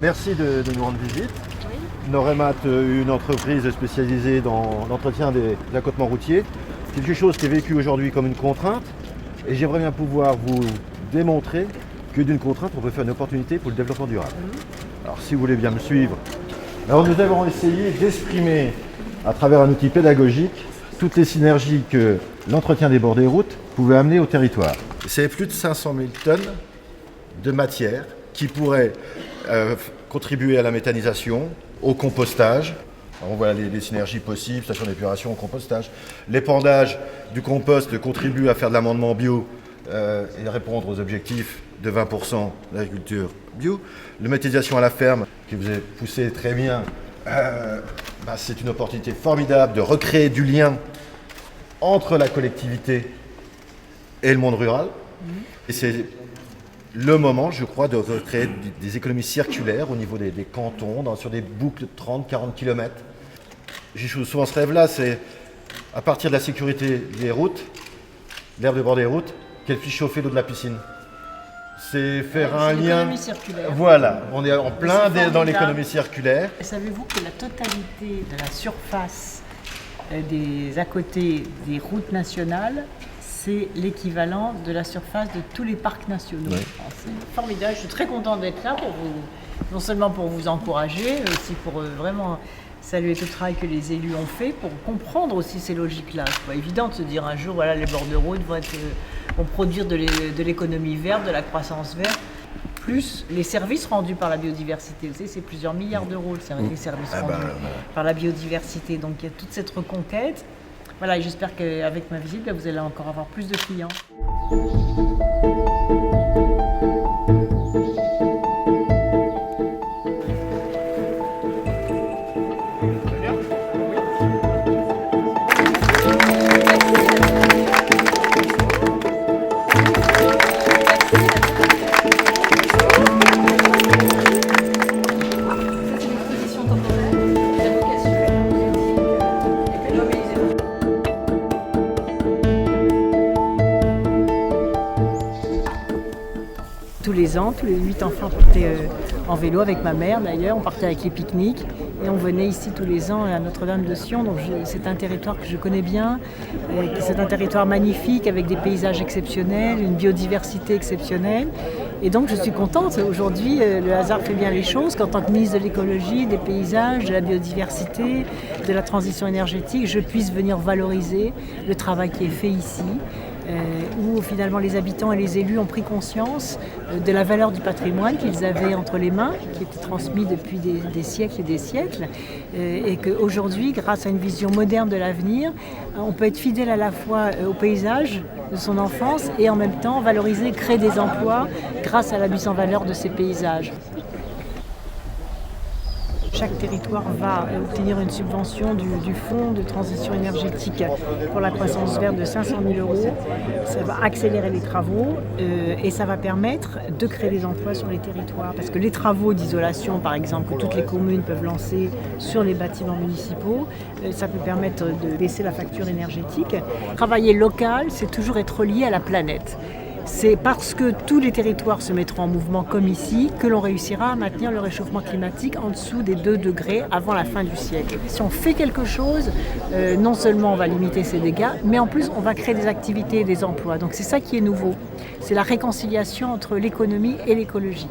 merci de nous rendre visite. Noremat, une entreprise spécialisée dans l'entretien des accotements routiers. Quelque chose qui est vécu aujourd'hui comme une contrainte. Et j'aimerais bien pouvoir vous démontrer que d'une contrainte, on peut faire une opportunité pour le développement durable. Alors si vous voulez bien me suivre. Alors nous avons essayé d'exprimer à travers un outil pédagogique toutes les synergies que l'entretien des bords des routes pouvait amener au territoire. C'est plus de 500 000 tonnes de matière qui pourraient contribuer à la méthanisation, au compostage. Alors on voit les synergies possibles, station d'épuration, compostage. L'épandage du compost contribue à faire de l'amendement bio et répondre aux objectifs de 20% d'agriculture bio. La méthanisation à la ferme, qui vous est poussé très bien, c'est une opportunité formidable de recréer du lien entre la collectivité et le monde rural. Et c'est le moment, je crois, de recréer des économies circulaires au niveau des cantons, sur des boucles de 30-40 km. J'ai souvent ce rêve-là, c'est à partir de la sécurité des routes, l'herbe de bord des routes, qu'elle puisse chauffer l'eau de la piscine. C'est faire un lien. Circulaire. Voilà, on est en plein dans l'économie circulaire. Savez-vous que la totalité de la surface des à côté des routes nationales, c'est l'équivalent de la surface de tous les parcs nationaux. Oui. C'est formidable, je suis très contente d'être là pour vous, non seulement pour vous encourager, mais aussi pour vraiment saluer tout le travail que les élus ont fait pour comprendre aussi ces logiques-là. C'est pas évident de se dire un jour, voilà, les bords de route vont produire de l'économie verte, de la croissance verte, plus les services rendus par la biodiversité. Vous savez, c'est plusieurs milliards d'euros, les services rendus par la biodiversité. Donc il y a toute cette reconquête. Voilà, et j'espère qu'avec ma visite, vous allez encore avoir plus de clients. Tous les 8 enfants partaient en vélo avec ma mère d'ailleurs, on partait avec les pique-niques et on venait ici tous les ans à Notre-Dame-de-Sion. Donc c'est un territoire que je connais bien, c'est un territoire magnifique avec des paysages exceptionnels, une biodiversité exceptionnelle. Et donc je suis contente, aujourd'hui le hasard fait bien les choses, qu'en tant que ministre de l'écologie, des paysages, de la biodiversité, de la transition énergétique, je puisse venir valoriser le travail qui est fait ici. Où finalement les habitants et les élus ont pris conscience de la valeur du patrimoine qu'ils avaient entre les mains, qui était transmis depuis des siècles et des siècles, et qu'aujourd'hui, grâce à une vision moderne de l'avenir, on peut être fidèle à la fois au paysage de son enfance et en même temps valoriser, créer des emplois grâce à la mise en valeur de ces paysages. Chaque territoire va obtenir une subvention du Fonds de transition énergétique pour la croissance verte de 500 000 €. Ça va accélérer les travaux et ça va permettre de créer des emplois sur les territoires. Parce que les travaux d'isolation, par exemple, que toutes les communes peuvent lancer sur les bâtiments municipaux, ça peut permettre de baisser la facture énergétique. Travailler local, c'est toujours être relié à la planète. C'est parce que tous les territoires se mettront en mouvement comme ici que l'on réussira à maintenir le réchauffement climatique en dessous des 2 degrés avant la fin du siècle. Si on fait quelque chose, non seulement on va limiter ces dégâts, mais en plus on va créer des activités et des emplois. Donc c'est ça qui est nouveau. C'est la réconciliation entre l'économie et l'écologie.